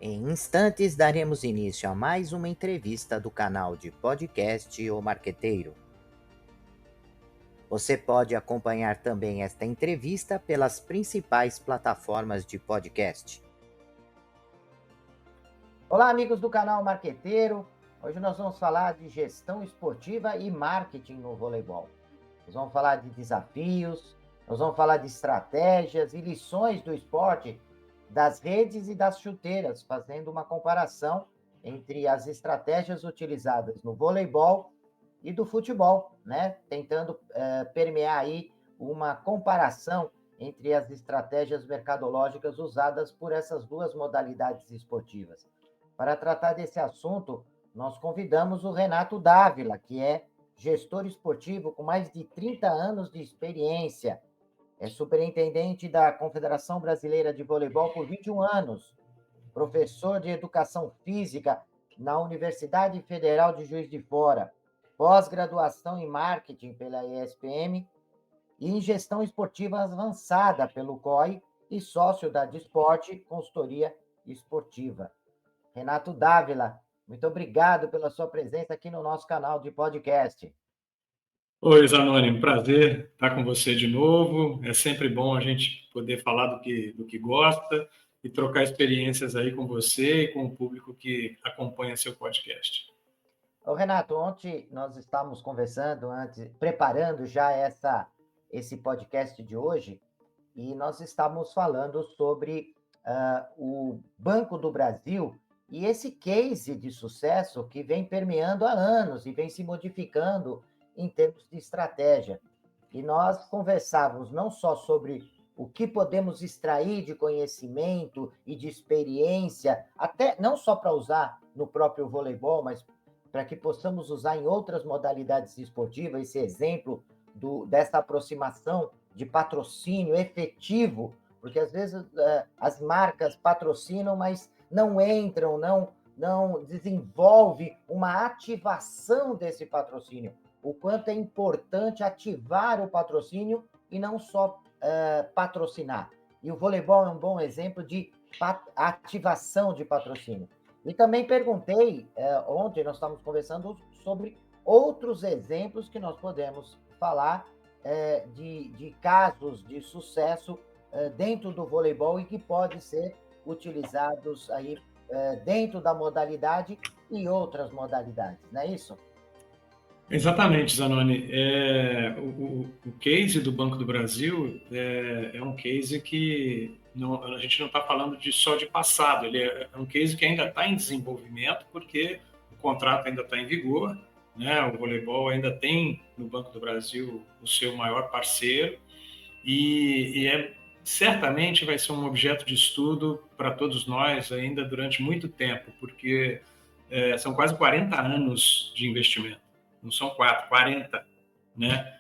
Em instantes, daremos início a mais uma entrevista do canal de podcast O Marqueteiro. Você pode acompanhar também esta entrevista pelas principais plataformas de podcast. Olá, amigos do canal Marqueteiro. Hoje nós vamos falar de gestão esportiva e marketing no voleibol. Nós vamos falar de desafios, nós vamos falar de estratégias e lições do esporte, das redes e das chuteiras, fazendo uma comparação entre as estratégias utilizadas no voleibol e do futebol, né? Tentando permear aí uma comparação entre as estratégias mercadológicas usadas por essas duas modalidades esportivas. Para tratar desse assunto, nós convidamos o Renato Dávila, que é gestor esportivo com mais de 30 anos de experiência. É superintendente da Confederação Brasileira de Voleibol por 21 anos, professor de Educação Física na Universidade Federal de Juiz de Fora, pós-graduação em Marketing pela ESPM e em Gestão Esportiva Avançada pelo COI e sócio da Disport Consultoria Esportiva. Renato Dávila, muito obrigado pela sua presença aqui no nosso canal de podcast. Oi, Zanoni, prazer estar com você de novo. É sempre bom a gente poder falar do que gosta e trocar experiências aí com você e com o público que acompanha seu podcast. Ô, Renato, ontem nós estávamos conversando, preparando já esse podcast de hoje, e nós estávamos falando sobre o Banco do Brasil e esse case de sucesso que vem permeando há anos e vem se modificando em termos de estratégia. E nós conversávamos não só sobre o que podemos extrair de conhecimento e de experiência, até não só para usar no próprio voleibol, mas para que possamos usar em outras modalidades esportivas, esse exemplo dessa aproximação de patrocínio efetivo, porque às vezes as marcas patrocinam, mas não entram, não desenvolve uma ativação desse patrocínio. O quanto é importante ativar o patrocínio e não só patrocinar. E o voleibol é um bom exemplo de ativação de patrocínio. E também perguntei, ontem nós estávamos conversando sobre outros exemplos que nós podemos falar de casos de sucesso dentro do voleibol e que podem ser utilizados aí dentro da modalidade e outras modalidades, não é isso? Exatamente, Zanoni. O case do Banco do Brasil é um case que a gente não está falando só de passado, ele é um case que ainda está em desenvolvimento, porque o contrato ainda está em vigor, né? O voleibol ainda tem no Banco do Brasil o seu maior parceiro, e certamente vai ser um objeto de estudo para todos nós ainda durante muito tempo, porque são quase 40 anos de investimento. Não são 4, 40, né?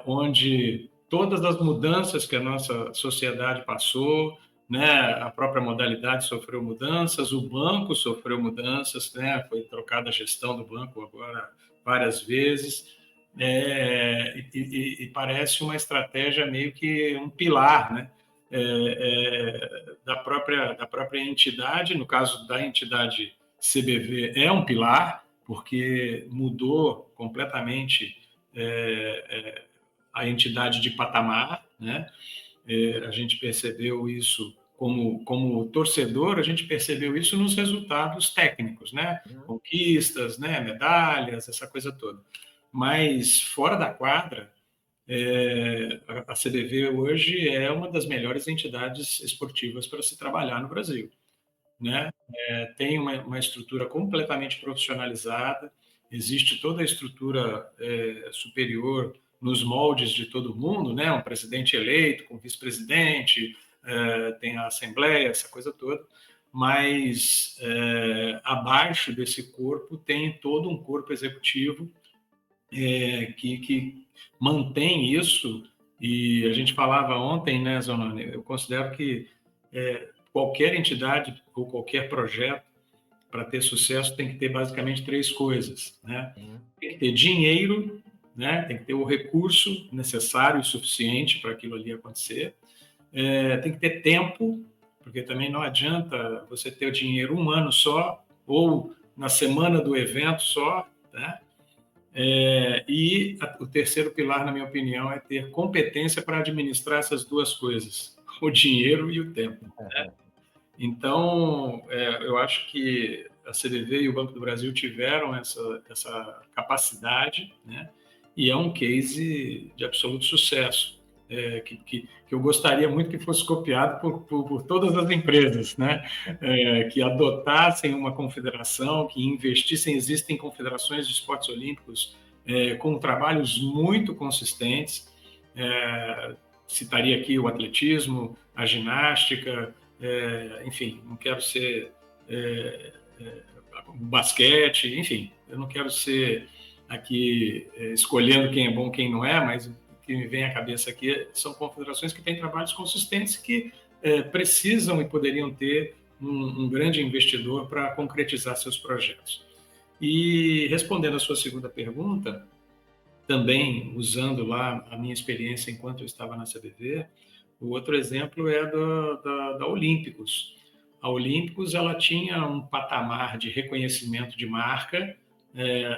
Onde todas as mudanças que a nossa sociedade passou, né? A própria modalidade sofreu mudanças, o banco sofreu mudanças, né? Foi trocada a gestão do banco agora várias vezes, e parece uma estratégia meio que um pilar, né? Da própria entidade, no caso da entidade CBV, é um pilar, porque mudou completamente a entidade de patamar, né? A gente percebeu isso como torcedor, a gente percebeu isso nos resultados técnicos, né? Conquistas, né? Medalhas, essa coisa toda. Mas fora da quadra, a CBV hoje é uma das melhores entidades esportivas para se trabalhar no Brasil, né? Tem uma estrutura completamente profissionalizada, existe toda a estrutura superior nos moldes de todo mundo, né? Um presidente eleito, com vice-presidente, tem a assembleia, essa coisa toda, mas abaixo desse corpo tem todo um corpo executivo que mantém isso. E a gente falava ontem, né, Zanoni, eu considero que qualquer entidade ou qualquer projeto, para ter sucesso, tem que ter basicamente 3 coisas, né? Tem que ter dinheiro, né? Tem que ter o recurso necessário e suficiente para aquilo ali acontecer, tem que ter tempo, porque também não adianta você ter o dinheiro um ano só, ou na semana do evento só, né? O terceiro pilar, na minha opinião, é ter competência para administrar essas duas coisas, o dinheiro e o tempo, né? Então, eu acho que a CVV e o Banco do Brasil tiveram essa capacidade, né? E é um case de absoluto sucesso, que eu gostaria muito que fosse copiado por todas as empresas, né? Que adotassem uma confederação, que investissem. Existem confederações de esportes olímpicos com trabalhos muito consistentes. Citaria aqui o atletismo, a ginástica, enfim, não quero ser basquete, enfim, eu não quero ser aqui escolhendo quem é bom, quem não é, mas o que me vem à cabeça aqui são confederações que têm trabalhos consistentes que precisam e poderiam ter um grande investidor para concretizar seus projetos. E respondendo à sua segunda pergunta, também usando lá a minha experiência enquanto eu estava na CBV, o outro exemplo é da Olímpicos. A Olímpicos ela tinha um patamar de reconhecimento de marca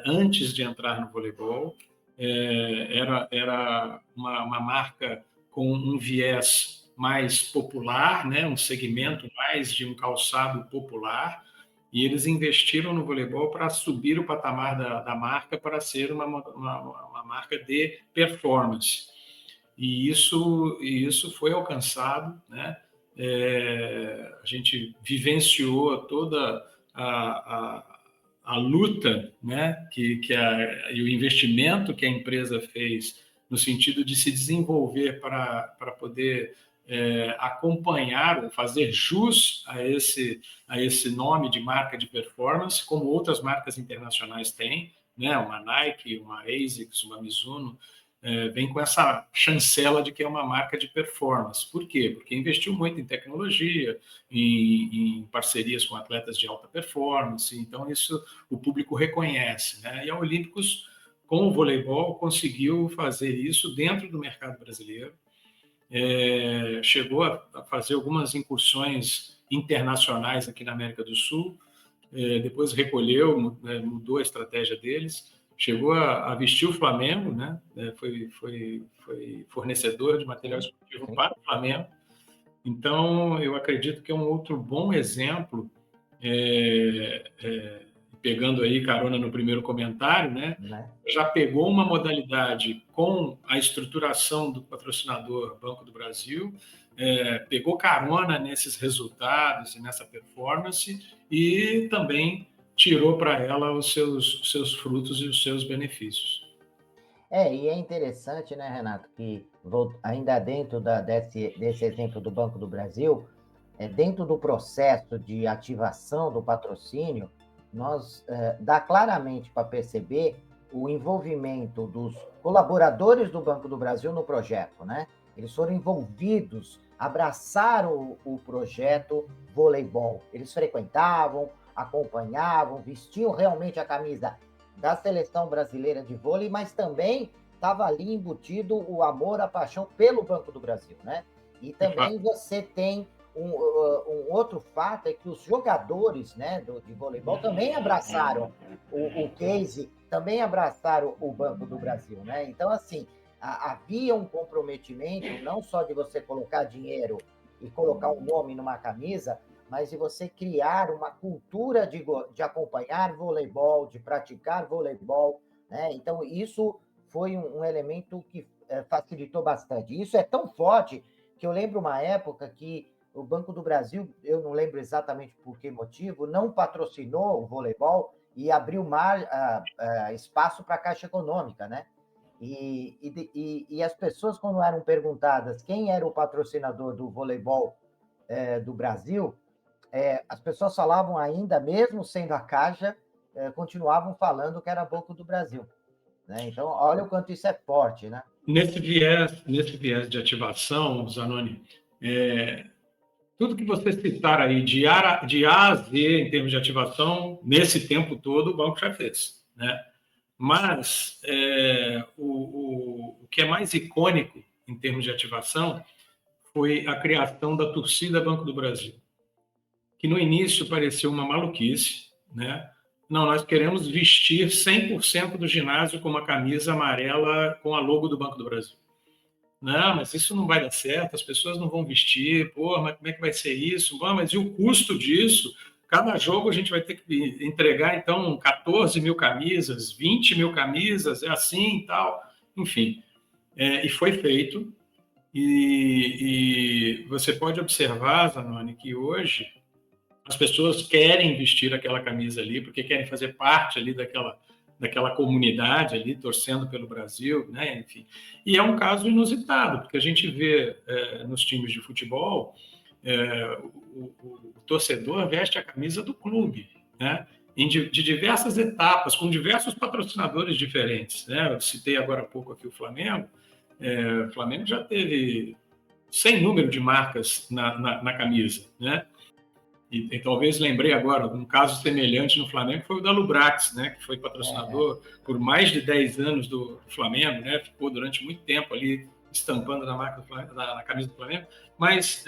antes de entrar no voleibol. Era uma marca com um viés mais popular, né? Um segmento mais de um calçado popular, e eles investiram no voleibol para subir o patamar da marca para ser uma marca de performance. E isso foi alcançado, né? A gente vivenciou toda a luta, né? E o investimento que a empresa fez no sentido de se desenvolver para poder acompanhar ou fazer jus a esse nome de marca de performance, como outras marcas internacionais têm, né? Uma Nike, uma ASICS, uma Mizuno, vem com essa chancela de que é uma marca de performance. Por quê? Porque investiu muito em tecnologia, em parcerias com atletas de alta performance, então isso o público reconhece, né? E a Olímpicos, com o voleibol, conseguiu fazer isso dentro do mercado brasileiro, chegou a fazer algumas incursões internacionais aqui na América do Sul, depois recolheu, mudou a estratégia deles, chegou a vestir o Flamengo, né? Foi fornecedor de material esportivo para o Flamengo. Então, eu acredito que é um outro bom exemplo, pegando aí carona no primeiro comentário, né? Já pegou uma modalidade com a estruturação do patrocinador Banco do Brasil, pegou carona nesses resultados e nessa performance e também tirou para ela os seus frutos e os seus benefícios. E é interessante, né, Renato, que ainda dentro desse exemplo do Banco do Brasil, dentro do processo de ativação do patrocínio, dá claramente para perceber o envolvimento dos colaboradores do Banco do Brasil no projeto, né? Eles foram envolvidos, abraçaram o projeto voleibol. Eles frequentavam, acompanhavam, vestiam realmente a camisa da seleção brasileira de vôlei, mas também estava ali embutido o amor, a paixão pelo Banco do Brasil, né? E também você tem um outro fato, é que os jogadores, né, de voleibol também abraçaram o case, também abraçaram o Banco do Brasil, né? Então, assim, havia um comprometimento, não só de você colocar dinheiro e colocar um nome numa camisa, mas de você criar uma cultura de acompanhar voleibol, de praticar voleibol, né? Então, isso foi um elemento que facilitou bastante. Isso é tão forte que eu lembro uma época que o Banco do Brasil, eu não lembro exatamente por que motivo, não patrocinou o voleibol e abriu espaço para a Caixa Econômica, né? E as pessoas, quando eram perguntadas quem era o patrocinador do voleibol do Brasil, as pessoas falavam ainda, mesmo sendo a Caixa, continuavam falando que era Banco do Brasil, né? Então, olha o quanto isso é forte, né? Nesse viés de ativação, Zanoni, tudo que você citar aí de A a Z em termos de ativação, nesse tempo todo o banco já fez, né? Mas o que é mais icônico em termos de ativação foi a criação da torcida Banco do Brasil, que no início pareceu uma maluquice, né? Não, nós queremos vestir 100% do ginásio com uma camisa amarela com a logo do Banco do Brasil. Não, mas isso não vai dar certo, as pessoas não vão vestir, pô, mas como é que vai ser isso? Bom, mas e o custo disso? Cada jogo a gente vai ter que entregar, então, 14 mil camisas, 20 mil camisas, é assim e tal. Enfim, e foi feito. E você pode observar, Zanoni, que hoje as pessoas querem vestir aquela camisa ali, porque querem fazer parte ali daquela comunidade ali, torcendo pelo Brasil, né? Enfim. E é um caso inusitado, porque a gente vê nos times de futebol, o torcedor veste a camisa do clube, né? De diversas etapas, com diversos patrocinadores diferentes, né? Eu citei agora há pouco aqui o Flamengo. O Flamengo já teve sem número de marcas na camisa, né? E talvez lembrei agora, um caso semelhante no Flamengo foi o da Lubrax, né, que foi patrocinador por mais de 10 anos do Flamengo, né, ficou durante muito tempo ali estampando na marca do Flamengo, na camisa do Flamengo, mas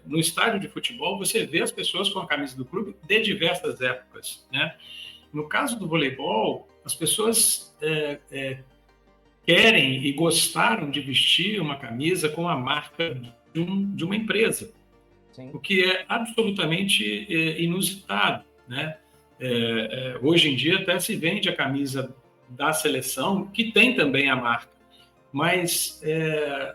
no estádio de futebol você vê as pessoas com a camisa do clube de diversas épocas, né? No caso do voleibol, as pessoas querem e gostaram de vestir uma camisa com a marca de uma empresa. Sim. O que é absolutamente inusitado, né? Hoje em dia até se vende a camisa da seleção, que tem também a marca, mas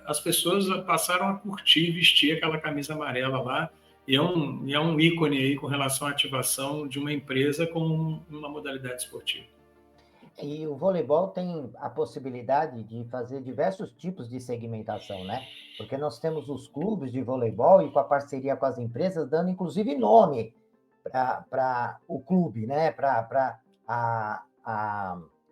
as pessoas passaram a curtir vestir aquela camisa amarela lá, e é um ícone aí com relação à ativação de uma empresa com uma modalidade esportiva. E o voleibol tem a possibilidade de fazer diversos tipos de segmentação, né? Porque nós temos os clubes de voleibol e com a parceria com as empresas, dando inclusive nome para o clube, né?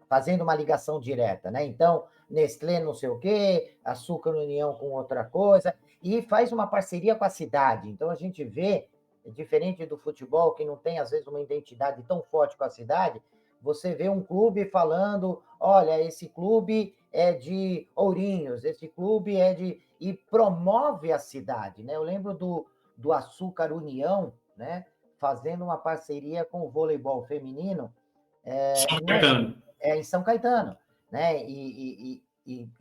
Fazendo uma ligação direta, né? Então, Nestlé não sei o quê, Açúcar União com outra coisa, e faz uma parceria com a cidade. Então, a gente vê, diferente do futebol, que não tem, às vezes, uma identidade tão forte com a cidade, você vê um clube falando, olha, esse clube é de Ourinhos, esse clube é de... E promove a cidade, né? Eu lembro do Açúcar União, né? Fazendo uma parceria com o voleibol feminino. São Caetano. Em São Caetano, né? E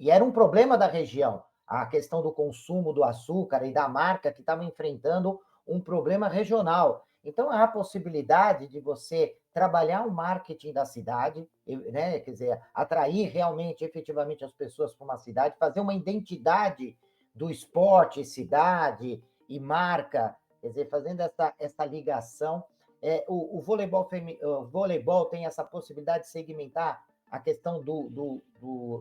era um problema da região, a questão do consumo do açúcar e da marca que estava enfrentando um problema regional. Então, há a possibilidade de você trabalhar o marketing da cidade, né? Quer dizer, atrair realmente, efetivamente, as pessoas para uma cidade, fazer uma identidade do esporte, cidade e marca, quer dizer, fazendo essa ligação. O voleibol tem essa possibilidade de segmentar a questão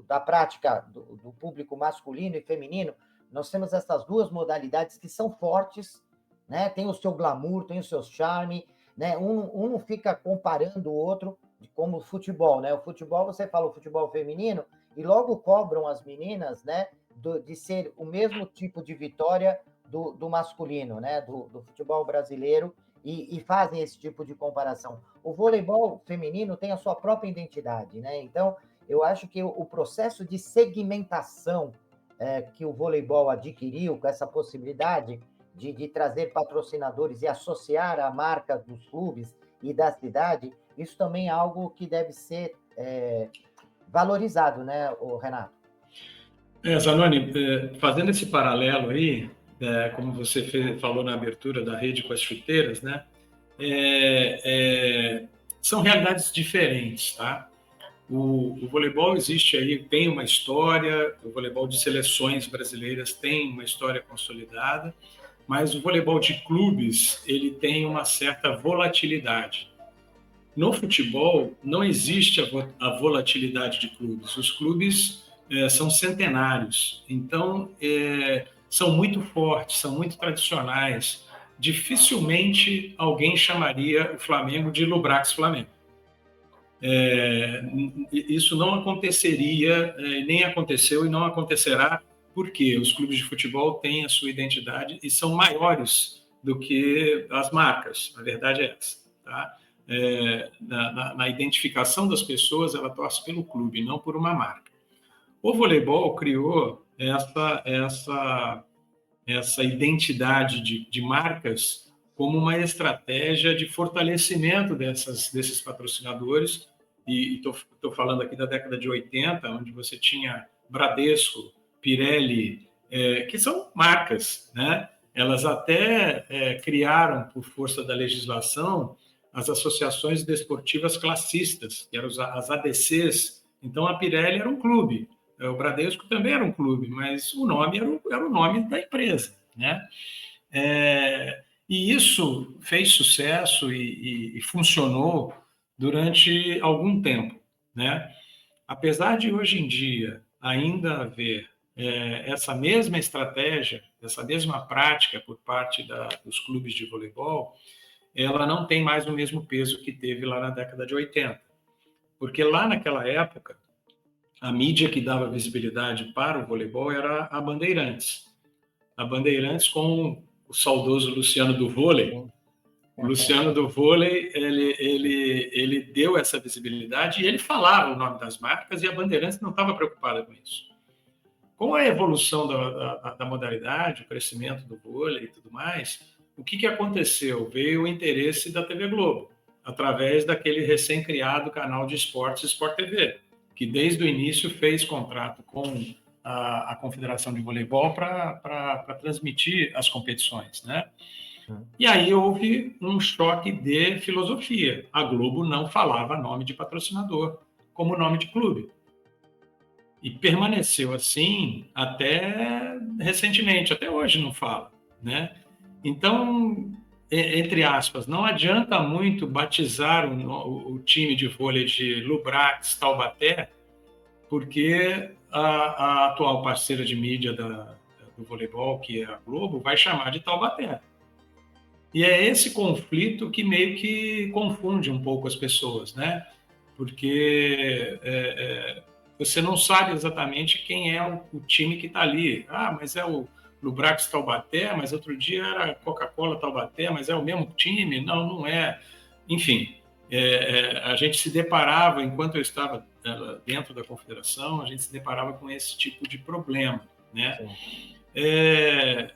da prática do público masculino e feminino. Nós temos essas duas modalidades que são fortes, né? Tem o seu glamour, tem o seu charme, né? Um não fica comparando o outro, como o futebol, né? O futebol, você fala o futebol feminino, e logo cobram as meninas, né? De ser o mesmo tipo de vitória do masculino, né? Do futebol brasileiro, e fazem esse tipo de comparação. O voleibol feminino tem a sua própria identidade, né? Então, eu acho que o processo de segmentação que o voleibol adquiriu, com essa possibilidade de trazer patrocinadores e associar a marca dos clubes e da cidade, isso também é algo que deve ser valorizado, né, Renato? Zanoni, fazendo esse paralelo aí, como você falou na abertura da rede com as chuteiras, né, são realidades diferentes, tá? O voleibol existe aí, tem uma história, o voleibol de seleções brasileiras tem uma história consolidada, mas o voleibol de clubes, ele tem uma certa volatilidade. No futebol, não existe a volatilidade de clubes. Os clubes são centenários, então são muito fortes, são muito tradicionais. Dificilmente alguém chamaria o Flamengo de Lubrax Flamengo. Isso não aconteceria, nem aconteceu e não acontecerá, porque os clubes de futebol têm a sua identidade e são maiores do que as marcas. A verdade é essa, tá? Na identificação das pessoas, ela torce pelo clube, não por uma marca. O voleibol criou essa identidade de marcas como uma estratégia de fortalecimento desses patrocinadores. E estou falando aqui da década de 80, onde você tinha Bradesco, Pirelli, que são marcas, né? Elas até criaram, por força da legislação, as associações desportivas classistas, que eram as ADCs. Então, a Pirelli era um clube, o Bradesco também era um clube, mas o nome era o nome da empresa, né? E isso fez sucesso e funcionou durante algum tempo, né? Apesar de hoje em dia ainda haver essa mesma estratégia, essa mesma prática por parte dos clubes de voleibol, ela não tem mais o mesmo peso que teve lá na década de 80. Porque lá naquela época, a mídia que dava visibilidade para o voleibol era a Bandeirantes. A Bandeirantes com o saudoso Luciano do Vôlei. O Luciano do Vôlei, ele deu essa visibilidade e ele falava o nome das marcas e a Bandeirantes não estava preocupada com isso. Com a evolução da modalidade, o crescimento do vôlei e tudo mais, o que aconteceu? Veio o interesse da TV Globo, através daquele recém-criado canal de esportes, Sport TV, que desde o início fez contrato com a Confederação de Voleibol para transmitir as competições, né? E aí houve um choque de filosofia. A Globo não falava nome de patrocinador como nome de clube. E permaneceu assim até recentemente, até hoje não fala, né? Então, entre aspas, não adianta muito batizar o time de vôlei de Lubrax Taubaté, porque a atual parceira de mídia do voleibol, que é a Globo, vai chamar de Taubaté. E é esse conflito que meio que confunde um pouco as pessoas, né? Porque você não sabe exatamente quem é o time que está ali. Ah, mas é o Lubrax Taubaté, mas outro dia era Coca-Cola Taubaté, mas é o mesmo time? Não, não é. Enfim, a gente se deparava, enquanto eu estava dentro da confederação, a gente se deparava com esse tipo de problema, né?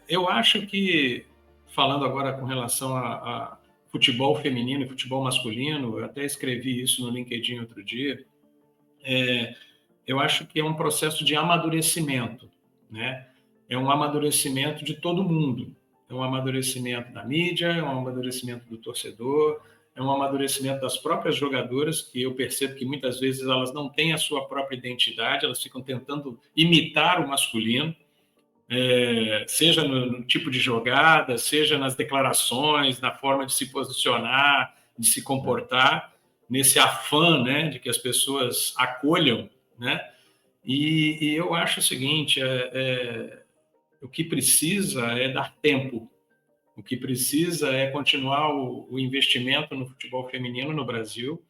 Eu acho que, falando agora com relação a futebol feminino e futebol masculino, eu até escrevi isso no LinkedIn outro dia, eu acho que é um processo de amadurecimento, né? É um amadurecimento de todo mundo. É um amadurecimento da mídia, é um amadurecimento do torcedor, é um amadurecimento das próprias jogadoras, que eu percebo que muitas vezes elas não têm a sua própria identidade, elas ficam tentando imitar o masculino, seja no tipo de jogada, seja nas declarações, na forma de se posicionar, de se comportar, nesse afã, né, de que as pessoas acolham, né? E eu acho o seguinte, o que precisa é dar tempo, o que precisa é continuar o investimento no futebol feminino no Brasil.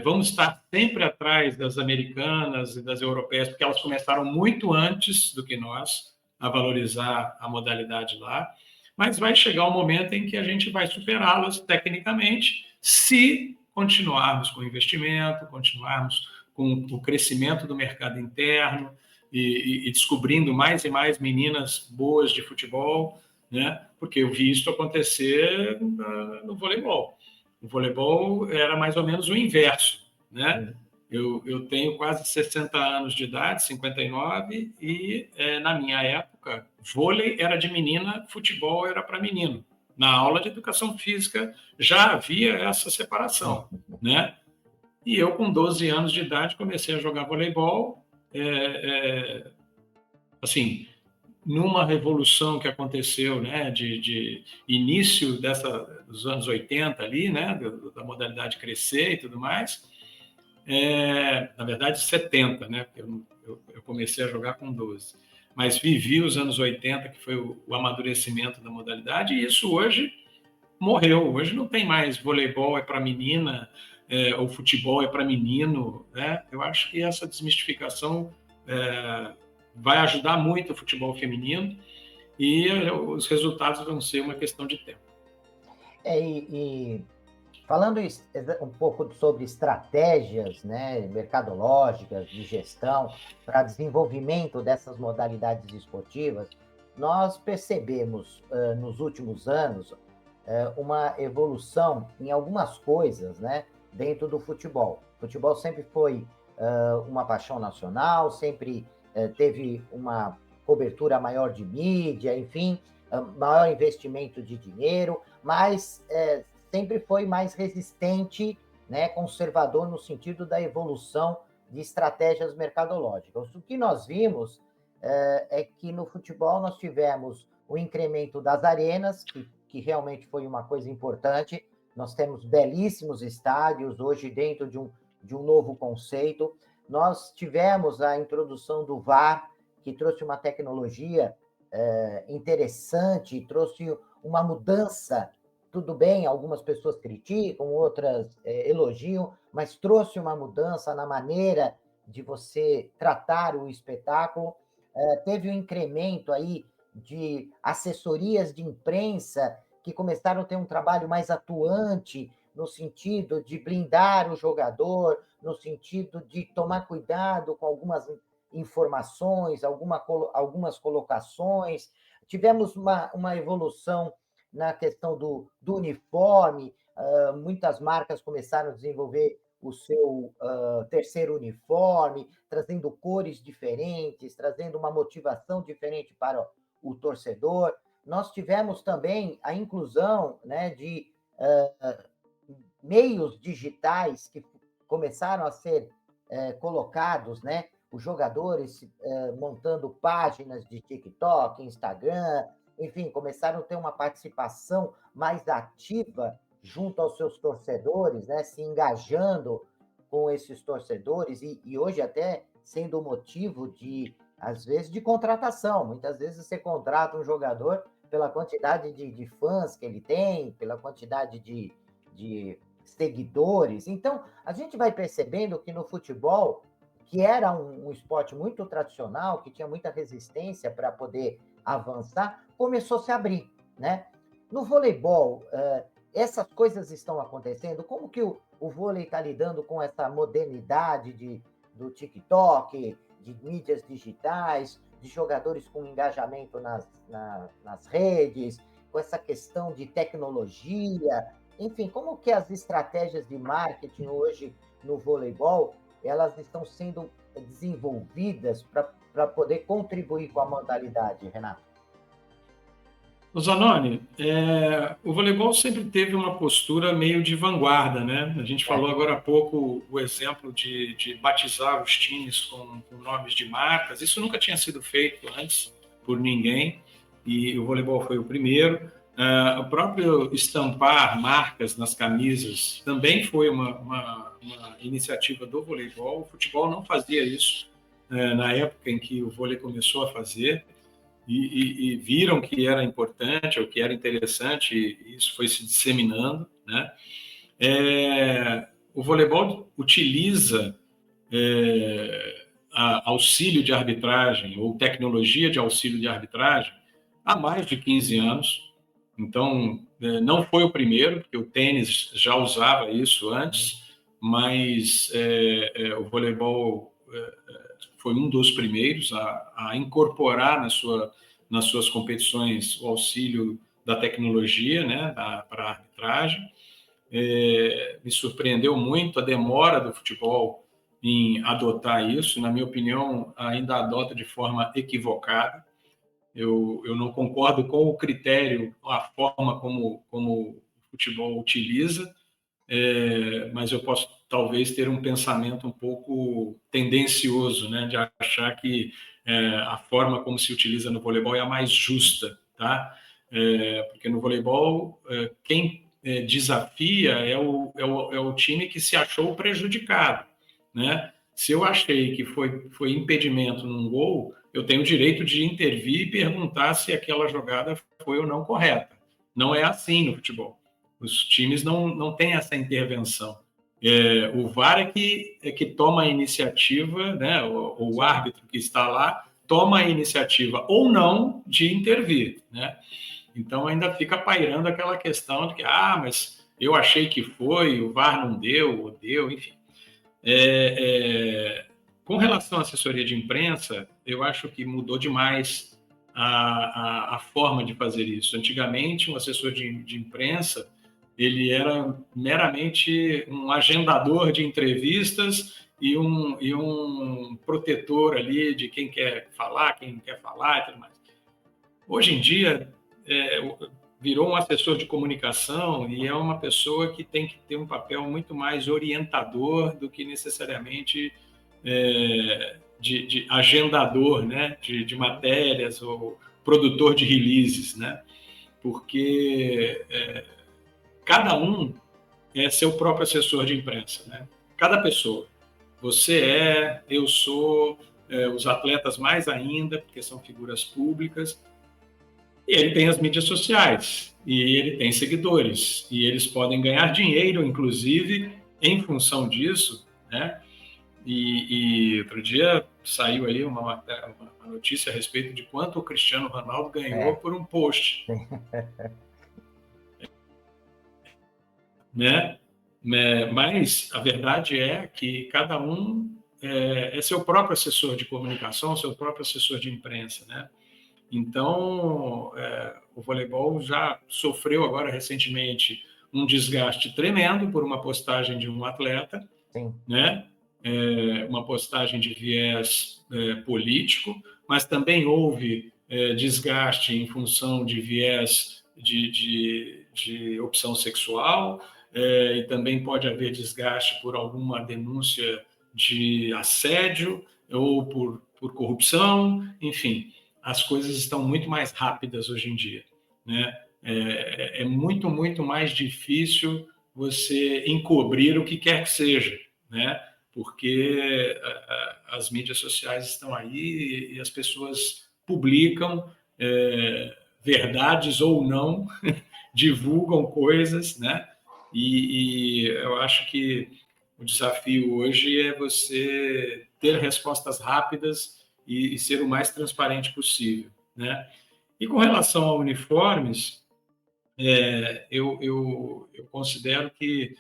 Vamos estar sempre atrás das americanas e das europeias, porque elas começaram muito antes do que nós a valorizar a modalidade lá, mas vai chegar um momento em que a gente vai superá-las tecnicamente, se continuarmos com o investimento, continuarmos com o crescimento do mercado interno e descobrindo mais e mais meninas boas de futebol, né? Porque eu vi isso acontecer no voleibol. O voleibol era mais ou menos o inverso, né? Eu tenho quase 60 anos de idade, 59, e na minha época, vôlei era de menina, futebol era para menino. Na aula de educação física já havia essa separação, né? E eu, com 12 anos de idade, comecei a jogar voleibol, assim, numa revolução que aconteceu, né, de início dos anos 80 ali, né, da modalidade crescer e tudo mais, na verdade 70, né, porque eu comecei a jogar com 12, mas vivi os anos 80, que foi o amadurecimento da modalidade, e isso hoje morreu. Hoje não tem mais voleibol é para menina, ou futebol é para menino, né? Eu acho que essa desmistificação vai ajudar muito o futebol feminino e os resultados vão ser uma questão de tempo. E falando um pouco sobre estratégias, né, mercadológicas, de gestão, para desenvolvimento dessas modalidades esportivas, nós percebemos nos últimos anos uma evolução em algumas coisas, né, dentro do futebol. O futebol sempre foi uma paixão nacional, sempre teve uma cobertura maior de mídia, enfim, maior investimento de dinheiro, mas sempre foi mais resistente, né, conservador no sentido da evolução de estratégias mercadológicas. O que nós vimos é que no futebol nós tivemos o incremento das arenas, que realmente foi uma coisa importante. Nós temos belíssimos estádios hoje dentro de um novo conceito. Nós tivemos a introdução do VAR, que trouxe uma tecnologia interessante, trouxe uma mudança. Tudo bem, algumas pessoas criticam, outras elogiam, mas trouxe uma mudança na maneira de você tratar o espetáculo. Teve um incremento aí de assessorias de imprensa que começaram a ter um trabalho mais atuante no sentido de blindar o jogador, no sentido de tomar cuidado com algumas informações, algumas colocações. Tivemos uma evolução na questão do uniforme, muitas marcas começaram a desenvolver o seu terceiro uniforme, trazendo cores diferentes, trazendo uma motivação diferente para o torcedor. Nós tivemos também a inclusão, né, de meios digitais que começaram a ser colocados, né, os jogadores montando páginas de TikTok, Instagram, enfim, começaram a ter uma participação mais ativa junto aos seus torcedores, né, se engajando com esses torcedores e hoje até sendo motivo de, às vezes, de contratação. Muitas vezes você contrata um jogador pela quantidade de fãs que ele tem, pela quantidade de seguidores. Então, a gente vai percebendo que no futebol, que era um esporte muito tradicional, que tinha muita resistência para poder avançar, começou a se abrir, né? No voleibol, essas coisas estão acontecendo? Como que o vôlei está lidando com essa modernidade do TikTok, de mídias digitais, de jogadores com engajamento nas redes, com essa questão de tecnologia? Enfim, como que as estratégias de marketing hoje no voleibol, elas estão sendo desenvolvidas para poder contribuir com a modalidade, Renato? Zanoni, o voleibol sempre teve uma postura meio de vanguarda, né? A gente falou agora há pouco o exemplo de batizar os times com nomes de marcas. Isso nunca tinha sido feito antes por ninguém e o voleibol foi o primeiro. O próprio estampar marcas nas camisas também foi uma iniciativa do voleibol. O futebol não fazia isso na época em que o vôlei começou a fazer. E viram que era importante ou que era interessante, e isso foi se disseminando, né? O voleibol utiliza auxílio de arbitragem ou tecnologia de auxílio de arbitragem há mais de 15 anos. Então, não foi o primeiro, porque o tênis já usava isso antes, mas o voleibol foi um dos primeiros a incorporar nas suas competições o auxílio da tecnologia, né, para a arbitragem. Me surpreendeu muito a demora do futebol em adotar isso. Na minha opinião, ainda adota de forma equivocada. Eu não concordo com o critério, a forma como o futebol utiliza, mas eu posso talvez ter um pensamento um pouco tendencioso, né, de achar que a forma como se utiliza no voleibol é a mais justa, tá? Porque no voleibol quem desafia é o time que se achou prejudicado, né? Se eu achei que foi impedimento num gol, eu tenho o direito de intervir e perguntar se aquela jogada foi ou não correta. Não é assim no futebol. Os times não têm essa intervenção. O VAR é que toma a iniciativa, né? O árbitro que está lá toma a iniciativa ou não de intervir, né? Então ainda fica pairando aquela questão de que, mas eu achei que foi, o VAR não deu, ou deu, enfim. Com relação à assessoria de imprensa, eu acho que mudou demais a forma de fazer isso. Antigamente, um assessor de imprensa, ele era meramente um agendador de entrevistas e um protetor ali de quem não quer falar e tudo mais. Hoje em dia, virou um assessor de comunicação e é uma pessoa que tem que ter um papel muito mais orientador do que necessariamente de agendador, né, de matérias ou produtor de releases, né, porque cada um é seu próprio assessor de imprensa, né? Cada pessoa. Você eu sou, os atletas mais ainda, porque são figuras públicas. E ele tem as mídias sociais, e ele tem seguidores, e eles podem ganhar dinheiro, inclusive, em função disso, né? E outro dia saiu aí uma notícia a respeito de quanto o Cristiano Ronaldo ganhou por um post. Né? Mas a verdade é que cada um é seu próprio assessor de comunicação, seu próprio assessor de imprensa, né? Então, o voleibol já sofreu agora recentemente um desgaste tremendo por uma postagem de um atleta, Sim. né? Uma postagem de viés político, mas também houve desgaste em função de viés de opção sexual, e também pode haver desgaste por alguma denúncia de assédio ou por corrupção, enfim, as coisas estão muito mais rápidas hoje em dia, né? É muito, muito mais difícil você encobrir o que quer que seja, né? Porque as mídias sociais estão aí e as pessoas publicam verdades ou não, divulgam coisas, né? E eu acho que o desafio hoje é você ter respostas rápidas e ser o mais transparente possível, né? E com relação a uniformes, eu considero que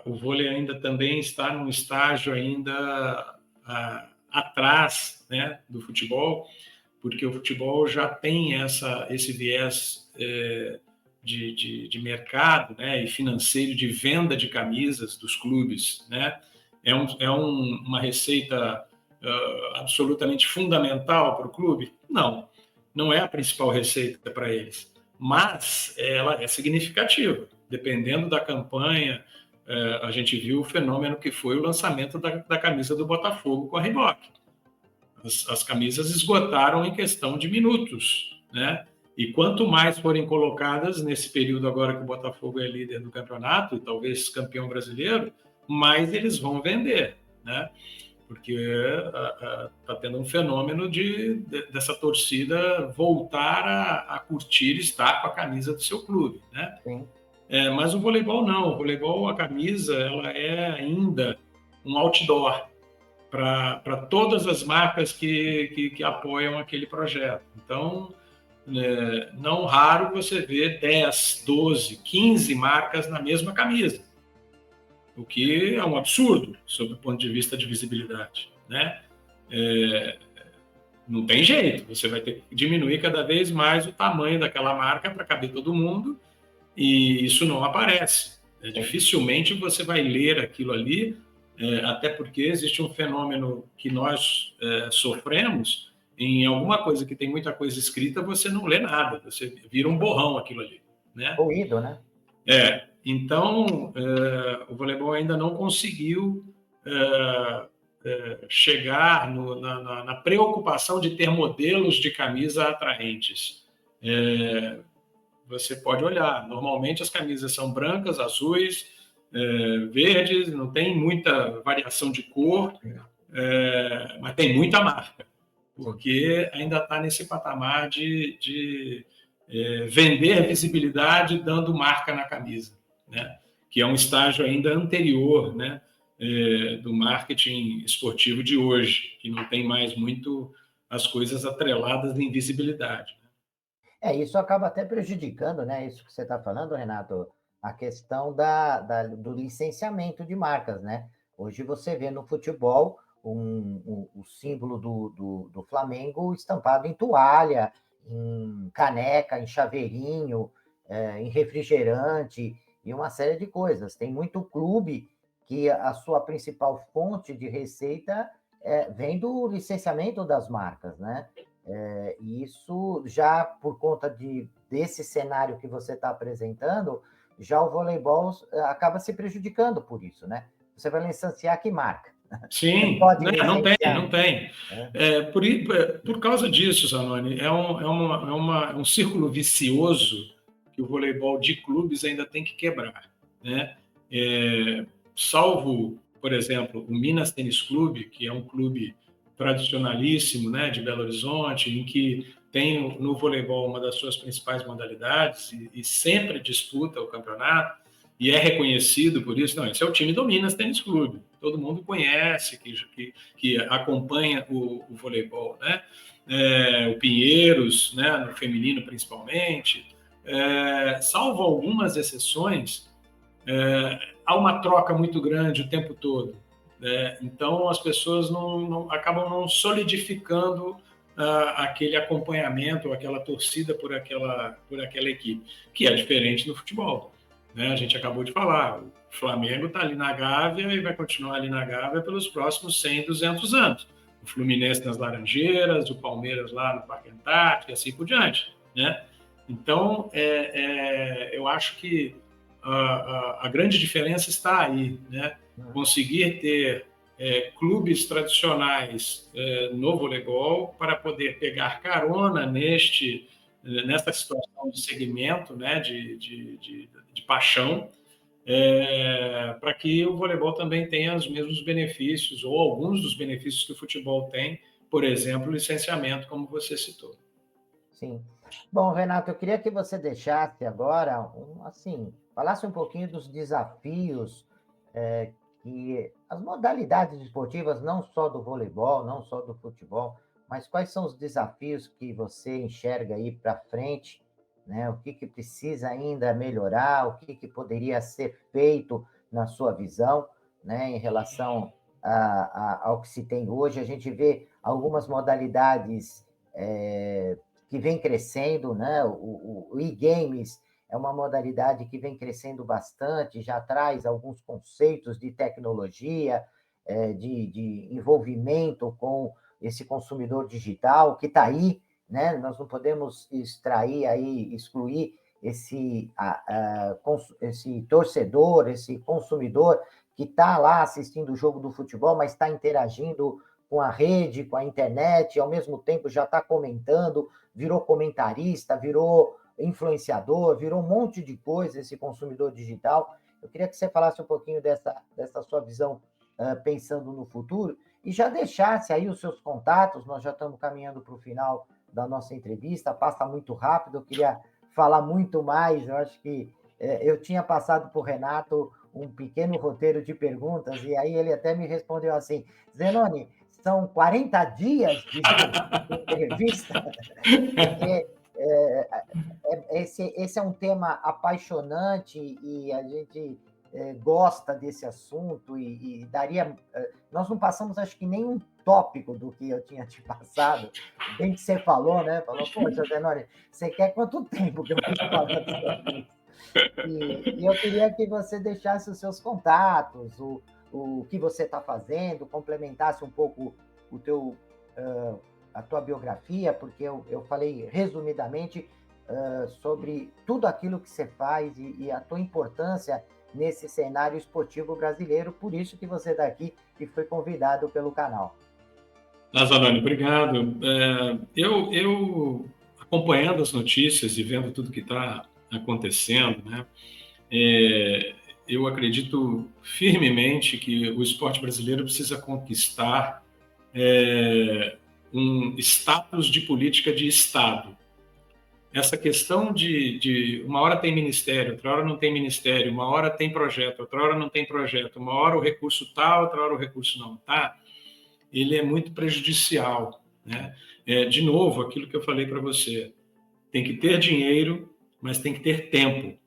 o vôlei ainda também está num estágio ainda atrás, né, do futebol, porque o futebol já tem esse viés de mercado, né, e financeiro de venda de camisas dos clubes, né? Uma receita absolutamente fundamental para o clube? Não, não é a principal receita para eles, mas ela é significativa. Dependendo da campanha, a gente viu o fenômeno que foi o lançamento da camisa do Botafogo com a Reebok. As camisas esgotaram em questão de minutos, né? E quanto mais forem colocadas nesse período agora que o Botafogo é líder do campeonato e talvez campeão brasileiro, mais eles vão vender, né? Porque está tendo um fenômeno dessa torcida voltar a curtir e estar com a camisa do seu clube, né? Sim. Mas o voleibol não. O voleibol, a camisa, ela é ainda um outdoor para todas as marcas que apoiam aquele projeto. Então, não raro você vê 10, 12, 15 marcas na mesma camisa, o que é um absurdo, sob o ponto de vista de visibilidade, né? Não tem jeito, você vai ter que diminuir cada vez mais o tamanho daquela marca para caber todo mundo, e isso não aparece. Dificilmente você vai ler aquilo ali, até porque existe um fenômeno que nós sofremos. Em alguma coisa que tem muita coisa escrita, você não lê nada, você vira um borrão aquilo ali, né? Ruído, né? Então, o voleibol ainda não conseguiu chegar na preocupação de ter modelos de camisa atraentes. Você pode olhar, normalmente as camisas são brancas, azuis, verdes, não tem muita variação de cor, mas tem muita marca, porque ainda está nesse patamar de vender visibilidade dando marca na camisa, né? Que é um estágio ainda anterior, né, do marketing esportivo de hoje, que não tem mais muito as coisas atreladas em visibilidade. Isso acaba até prejudicando, né? Isso que você está falando, Renato, a questão do licenciamento de marcas, né? Hoje você vê no futebol o símbolo do Flamengo estampado em toalha, em caneca, em chaveirinho, em refrigerante e uma série de coisas. Tem muito clube que a sua principal fonte de receita vem do licenciamento das marcas, né? E isso já por conta desse cenário que você está apresentando, já o voleibol acaba se prejudicando por isso, né? Você vai licenciar que marca? Você Sim, pode não tem, licenciar. não tem. Por causa disso, Zanoni, é um círculo vicioso que o voleibol de clubes ainda tem que quebrar, né? Salvo, por exemplo, o Minas Tênis Clube, que é um clube tradicionalíssimo, né, de Belo Horizonte, em que tem no voleibol uma das suas principais modalidades e sempre disputa o campeonato e é reconhecido por isso. Não, esse é o time do Minas Tênis Clube. Todo mundo conhece, que acompanha o voleibol, né? O Pinheiros, né, no feminino principalmente. Salvo algumas exceções, há uma troca muito grande o tempo todo. Então, as pessoas acabam não solidificando aquele acompanhamento, aquela torcida por aquela equipe, que é diferente no futebol. Né? A gente acabou de falar, o Flamengo está ali na Gávea e vai continuar ali na Gávea pelos próximos 100, 200 anos. O Fluminense nas Laranjeiras, o Palmeiras lá no Parque Antártico e assim por diante. Né? Então, eu acho que a grande diferença está aí, né? Conseguir ter clubes tradicionais no voleibol para poder pegar carona nessa situação de segmento, né? de paixão, para que o voleibol também tenha os mesmos benefícios ou alguns dos benefícios que o futebol tem, por exemplo, licenciamento, como você citou. Sim. Bom, Renato, eu queria que você deixasse agora, falasse um pouquinho dos desafios que as modalidades esportivas, não só do voleibol, não só do futebol, mas quais são os desafios que você enxerga aí para frente, né? O que precisa ainda melhorar, o que poderia ser feito na sua visão, né? Em relação ao que se tem hoje. A gente vê algumas modalidades que vem crescendo, né? O e-games é uma modalidade que vem crescendo bastante, já traz alguns conceitos de tecnologia, de envolvimento com esse consumidor digital que está aí, né? Nós não podemos excluir esse torcedor, esse consumidor que está lá assistindo o jogo do futebol, mas está interagindo com a rede, com a internet, e ao mesmo tempo já está comentando, virou comentarista, virou influenciador, virou um monte de coisa esse consumidor digital. Eu queria que você falasse um pouquinho dessa sua visão pensando no futuro e já deixasse aí os seus contatos. Nós já estamos caminhando para o final da nossa entrevista, passa muito rápido, eu queria falar muito mais, eu acho que eu tinha passado para o Renato um pequeno roteiro de perguntas, e aí ele até me respondeu assim: Zenoni, são 40 dias de entrevista, porque esse é um tema apaixonante e a gente gosta desse assunto e daria... Nós não passamos, acho que, nenhum tópico do que eu tinha te passado, bem que você falou, né? Falou, poxa, Zenoni, você quer quanto tempo que eu fico falando sobre isso? E eu queria que você deixasse os seus contatos, o que você está fazendo, complementasse um pouco a tua biografia, porque eu falei resumidamente sobre tudo aquilo que você faz e a tua importância nesse cenário esportivo brasileiro, por isso que você está aqui e foi convidado pelo canal. Zanoni, obrigado. Eu acompanhando as notícias e vendo tudo que está acontecendo, né? Eu acredito firmemente que o esporte brasileiro precisa conquistar um status de política de Estado. Essa questão de uma hora tem ministério, outra hora não tem ministério, uma hora tem projeto, outra hora não tem projeto, uma hora o recurso está, outra hora o recurso não está, ele é muito prejudicial. Né? De novo, aquilo que eu falei para você, tem que ter dinheiro, mas tem que ter tempo.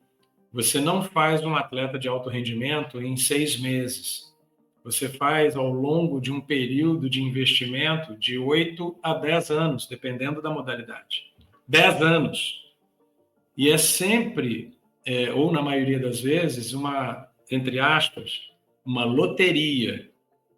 Você não faz um atleta de alto rendimento em 6 meses. Você faz ao longo de um período de investimento de 8 a 10 anos, dependendo da modalidade. 10 anos. E é sempre, ou na maioria das vezes, entre aspas, uma loteria.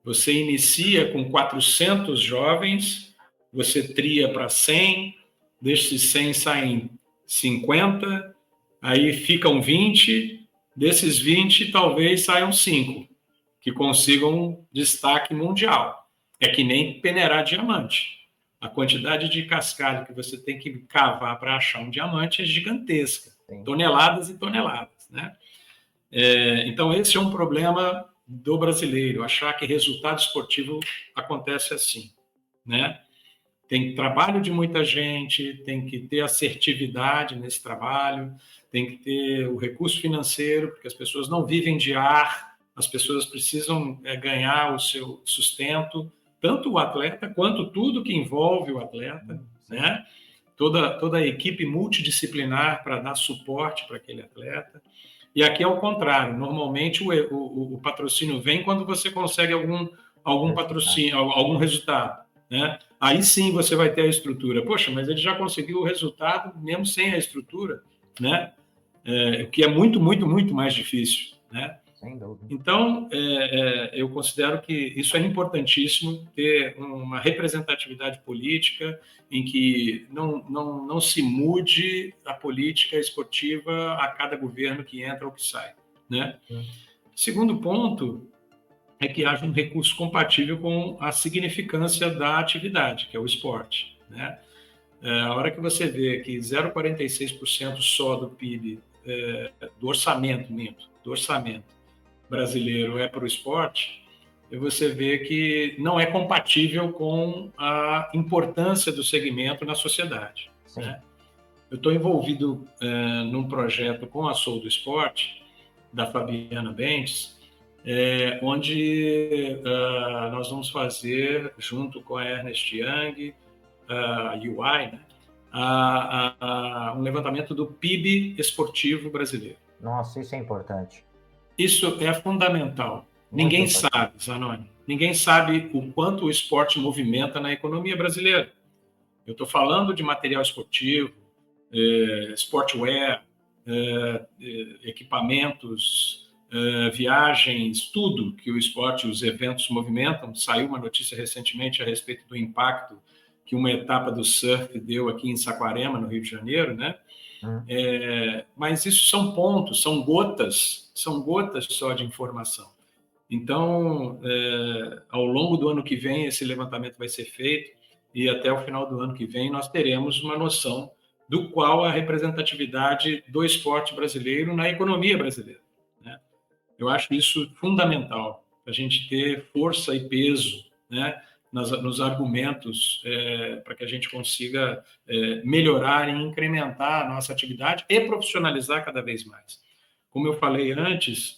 Você inicia com 400 jovens, você tria para 100, desses 100 saem 50, aí ficam 20, desses 20 talvez saiam 5, que consigam destaque mundial. É que nem peneirar diamante. A quantidade de cascalho que você tem que cavar para achar um diamante é gigantesca. Sim. Toneladas e toneladas, né? Então, esse é um problema do brasileiro, achar que resultado esportivo acontece assim, né? Tem trabalho de muita gente, tem que ter assertividade nesse trabalho, tem que ter o recurso financeiro, porque as pessoas não vivem de ar, as pessoas precisam ganhar o seu sustento, tanto o atleta quanto tudo que envolve o atleta, né? Toda a equipe multidisciplinar para dar suporte para aquele atleta. E aqui é o contrário, normalmente o patrocínio vem quando você consegue algum patrocínio, algum resultado, né? Aí sim você vai ter a estrutura. Poxa, mas ele já conseguiu o resultado mesmo sem a estrutura, né? O que é muito, muito, muito mais difícil, né? Sem dúvida. Então, eu considero que isso é importantíssimo, ter uma representatividade política em que não se mude a política esportiva a cada governo que entra ou que sai, né? Segundo ponto é que haja um recurso compatível com a significância da atividade, que é o esporte, né? A hora que você vê que 0,46% só do PIB, do orçamento brasileiro é para o esporte, e você vê que não é compatível com a importância do segmento na sociedade, né? Eu estou envolvido num projeto com a Sou do Esporte, da Fabiana Bentes, onde nós vamos fazer, junto com a Ernst Young, a UI, né, um levantamento do PIB esportivo brasileiro. Nossa, isso é importante. Isso é fundamental. Ninguém sabe, Zanoni, ninguém sabe o quanto o esporte movimenta na economia brasileira. Eu estou falando de material esportivo, sportwear, equipamentos, viagens, tudo que o esporte, os eventos movimentam. Saiu uma notícia recentemente a respeito do impacto que uma etapa do surf deu aqui em Saquarema, no Rio de Janeiro, né? Mas isso são pontos, são gotas só de informação. Então, ao longo do ano que vem, esse levantamento vai ser feito e até o final do ano que vem nós teremos uma noção do qual a representatividade do esporte brasileiro na economia brasileira, né? Eu acho isso fundamental, a gente ter força e peso, né, nos argumentos para que a gente consiga melhorar e incrementar a nossa atividade e profissionalizar cada vez mais. Como eu falei antes,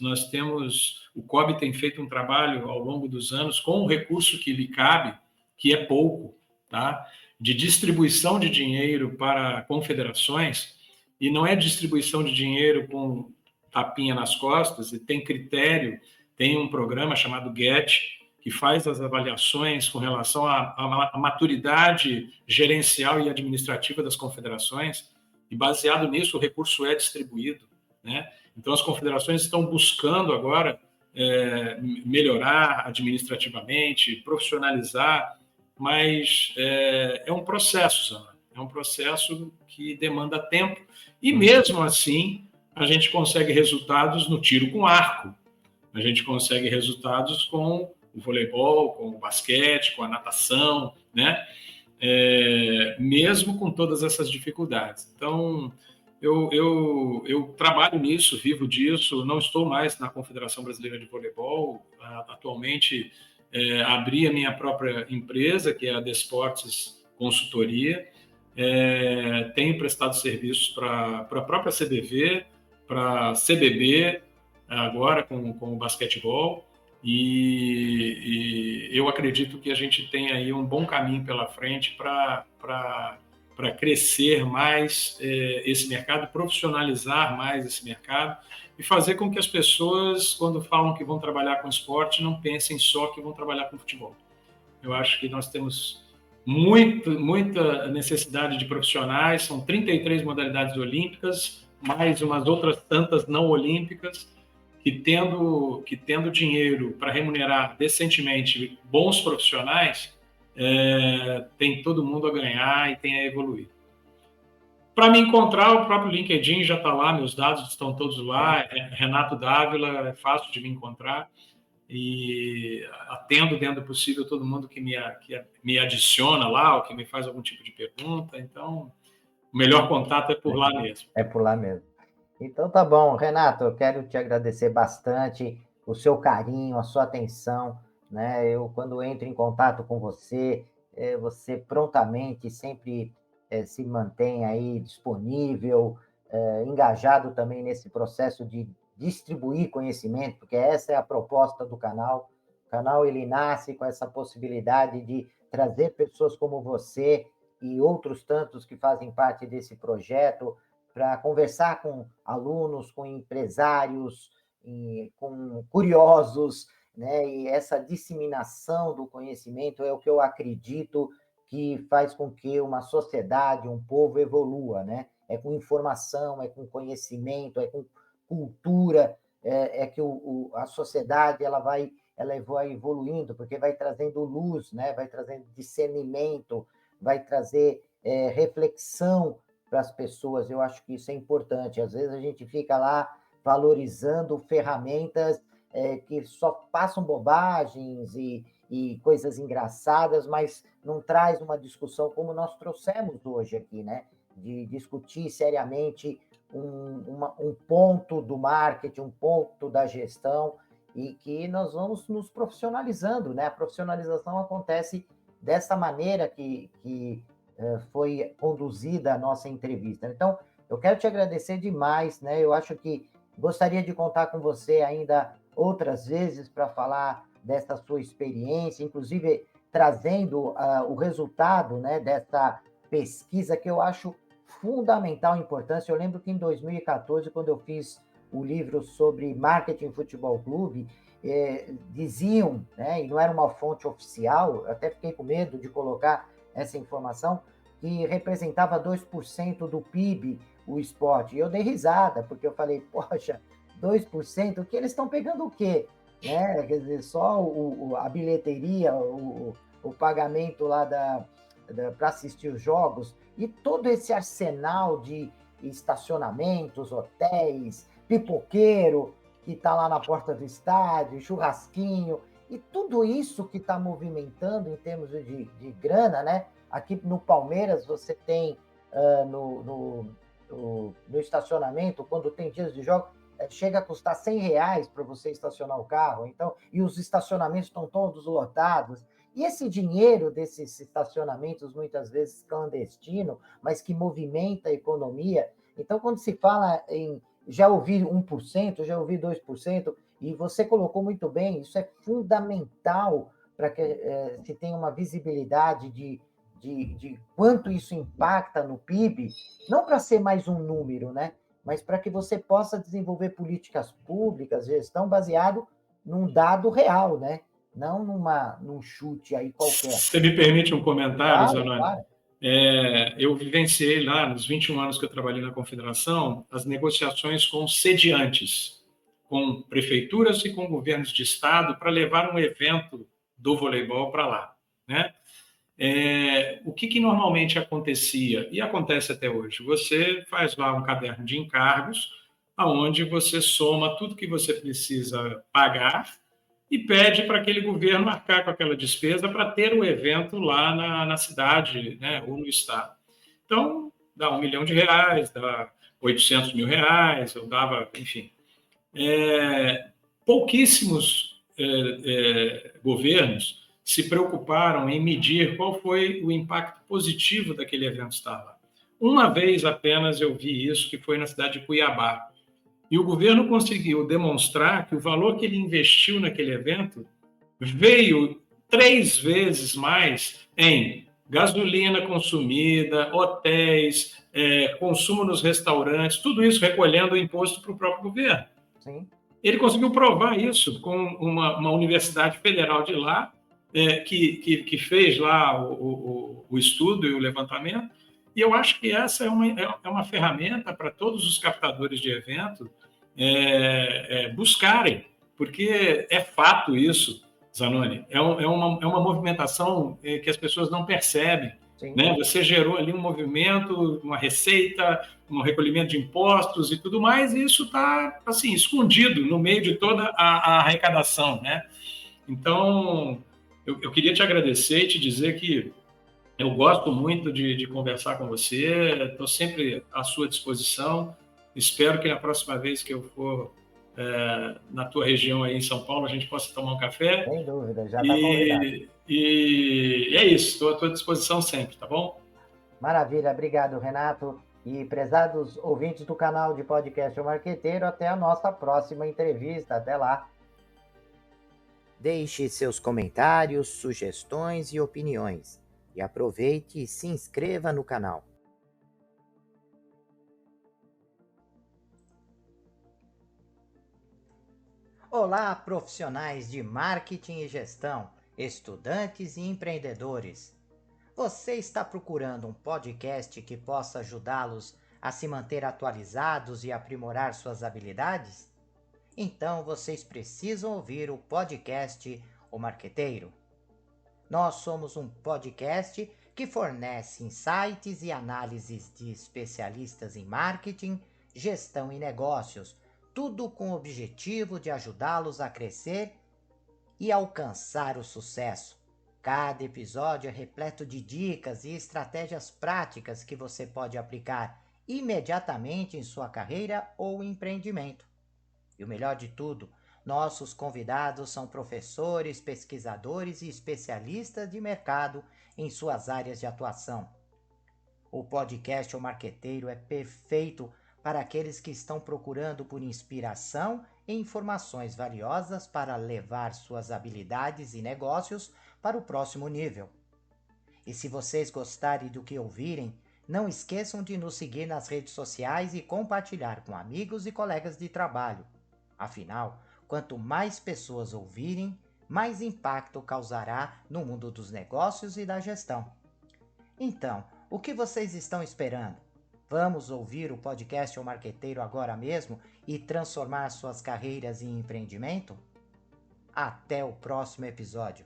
o COB tem feito um trabalho ao longo dos anos com o recurso que lhe cabe, que é pouco, tá? De distribuição de dinheiro para confederações, e não é distribuição de dinheiro com tapinha nas costas, e tem critério, tem um programa chamado GET, que faz as avaliações com relação à maturidade gerencial e administrativa das confederações, e baseado nisso o recurso é distribuído, né? Então as confederações estão buscando agora melhorar administrativamente, profissionalizar, mas é um processo, Zana. É um processo que demanda tempo, e mesmo assim a gente consegue resultados no tiro com arco, a gente consegue resultados com o voleibol, com o basquete, com a natação, né? Mesmo com todas essas dificuldades. Então, eu trabalho nisso, vivo disso, não estou mais na Confederação Brasileira de Voleibol, atualmente abri a minha própria empresa, que é a Desportes Consultoria, tenho prestado serviços para a própria CBV, para a CBB, agora com o basquetebol, e eu acredito que a gente tem aí um bom caminho pela frente para crescer mais esse mercado, profissionalizar mais esse mercado e fazer com que as pessoas, quando falam que vão trabalhar com esporte, não pensem só que vão trabalhar com futebol. Eu acho que nós temos muita necessidade de profissionais, são 33 modalidades olímpicas, mais umas outras tantas não olímpicas, que tendo dinheiro para remunerar decentemente bons profissionais, tem todo mundo a ganhar e tem a evoluir. Para me encontrar, o próprio LinkedIn já está lá, meus dados estão todos lá, Renato Dávila, é fácil de me encontrar, e atendo dentro do possível todo mundo que me adiciona lá, ou que me faz algum tipo de pergunta, então o melhor contato é por lá mesmo. É por lá mesmo. Então tá bom, Renato, eu quero te agradecer bastante o seu carinho, a sua atenção, né? Eu, quando entro em contato com você, você prontamente sempre se mantém aí disponível, engajado também nesse processo de distribuir conhecimento, porque essa é a proposta do canal. O canal ele nasce com essa possibilidade de trazer pessoas como você e outros tantos que fazem parte desse projeto para conversar com alunos, com empresários, com curiosos, né? E essa disseminação do conhecimento é o que eu acredito que faz com que uma sociedade, um povo evolua, né? É com informação, é com conhecimento, é com cultura, é que a sociedade ela vai evoluindo, porque vai trazendo luz, né? Vai trazendo discernimento, vai trazer reflexão para as pessoas. Eu acho que isso é importante. Às vezes a gente fica lá valorizando ferramentas que só passam bobagens e coisas engraçadas, mas não traz uma discussão como nós trouxemos hoje aqui, né? De discutir seriamente um ponto do marketing, um ponto da gestão, e que nós vamos nos profissionalizando, né? A profissionalização acontece dessa maneira que foi conduzida a nossa entrevista. Então, eu quero te agradecer demais, né? Eu acho que gostaria de contar com você ainda outras vezes para falar dessa sua experiência, inclusive trazendo o resultado, né, dessa pesquisa que eu acho fundamental importância. Eu lembro que em 2014, quando eu fiz o livro sobre marketing futebol clube, diziam, né, e não era uma fonte oficial, eu até fiquei com medo de colocar essa informação, que representava 2% do PIB o esporte. E eu dei risada, porque eu falei, poxa, 2%, o que eles estão pegando o quê? Né? Quer dizer, só a bilheteria, o pagamento lá para assistir os jogos, e todo esse arsenal de estacionamentos, hotéis, pipoqueiro, que está lá na porta do estádio, churrasquinho, e tudo isso que está movimentando em termos de grana, né? Aqui no Palmeiras você tem no estacionamento, quando tem dias de jogo, chega a custar R$ 100 para você estacionar o carro, então, e os estacionamentos estão todos lotados. E esse dinheiro desses estacionamentos, muitas vezes clandestino, mas que movimenta a economia. Então, quando se fala em já ouvi 1%, já ouvi 2%, e você colocou muito bem, isso é fundamental para que se tenha uma visibilidade de quanto isso impacta no PIB, não para ser mais um número, né? Mas para que você possa desenvolver políticas públicas, gestão baseado num dado real, né? Não num chute aí qualquer. Você me permite um comentário, Claro, Zanoni? claro. Eu vivenciei lá, nos 21 anos que eu trabalhei na Confederação, as negociações com sediantes, com prefeituras e com governos de estado, para levar um evento do voleibol para lá, né? O que normalmente acontecia, e acontece até hoje, você faz lá um caderno de encargos, onde você soma tudo que você precisa pagar e pede para aquele governo arcar com aquela despesa para ter o evento lá na cidade, né, ou no estado. Então, dá R$1 milhão, dá R$800 mil, eu dava, enfim. Pouquíssimos governos se preocuparam em medir qual foi o impacto positivo daquele evento estar lá. Uma vez apenas eu vi isso, que foi na cidade de Cuiabá. E o governo conseguiu demonstrar que o valor que ele investiu naquele evento veio 3 vezes mais em gasolina consumida, hotéis, consumo nos restaurantes, tudo isso recolhendo o imposto para o próprio governo. Sim. Ele conseguiu provar isso com uma universidade federal de lá, que fez lá o estudo e o levantamento, e eu acho que essa é uma ferramenta para todos os captadores de evento buscarem, porque é fato isso, Zanoni, é uma movimentação que as pessoas não percebem. Né? Você gerou ali um movimento, uma receita, um recolhimento de impostos e tudo mais, e isso está assim, escondido no meio de toda a arrecadação. Né? Então, eu queria te agradecer e te dizer que eu gosto muito de conversar com você, estou sempre à sua disposição. Espero que na próxima vez que eu for na tua região aí em São Paulo, a gente possa tomar um café. Sem dúvida, já está convidado. E é isso, estou à tua disposição sempre, tá bom? Maravilha, obrigado, Renato. E prezados ouvintes do canal de podcast O Marqueteiro, até a nossa próxima entrevista. Até lá. Deixe seus comentários, sugestões e opiniões. E aproveite e se inscreva no canal. Olá, profissionais de marketing e gestão, estudantes e empreendedores. Você está procurando um podcast que possa ajudá-los a se manter atualizados e aprimorar suas habilidades? Então vocês precisam ouvir o podcast O Marqueteiro. Nós somos um podcast que fornece insights e análises de especialistas em marketing, gestão e negócios, tudo com o objetivo de ajudá-los a crescer e alcançar o sucesso. Cada episódio é repleto de dicas e estratégias práticas que você pode aplicar imediatamente em sua carreira ou empreendimento. E o melhor de tudo, nossos convidados são professores, pesquisadores e especialistas de mercado em suas áreas de atuação. O podcast O Marqueteiro é perfeito para aqueles que estão procurando por inspiração e informações valiosas para levar suas habilidades e negócios para o próximo nível. E se vocês gostarem do que ouvirem, não esqueçam de nos seguir nas redes sociais e compartilhar com amigos e colegas de trabalho. Afinal, quanto mais pessoas ouvirem, mais impacto causará no mundo dos negócios e da gestão. Então, o que vocês estão esperando? Vamos ouvir o podcast O Marqueteiro agora mesmo e transformar suas carreiras em empreendimento? Até o próximo episódio.